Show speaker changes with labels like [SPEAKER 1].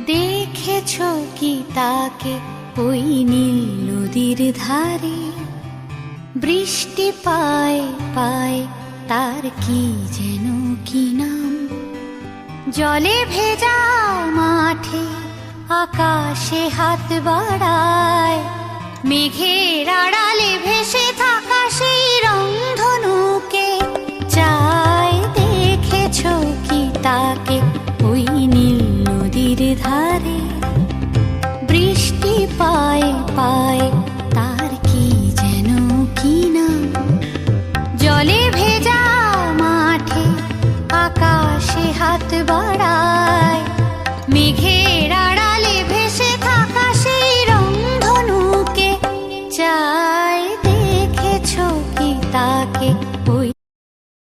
[SPEAKER 1] দেখেছ কি তাকে ওই নীল নদীর ধারে? বৃষ্টি পায় পায় তার কি যেন কি নাম। জলে ভেজা মাঠে আকাশে হাত বাড়ায়, মেঘের আড়ালে ভেসে থাকা সেই রংধনুকে চায়। দেখেছ কি তাকে ওই নীল নদীর ধারে? বৃষ্টি পায় পায় তার কি যেন কি নাম। জলে ভেজা মাঠে আকাশে হাত বাড়ায়,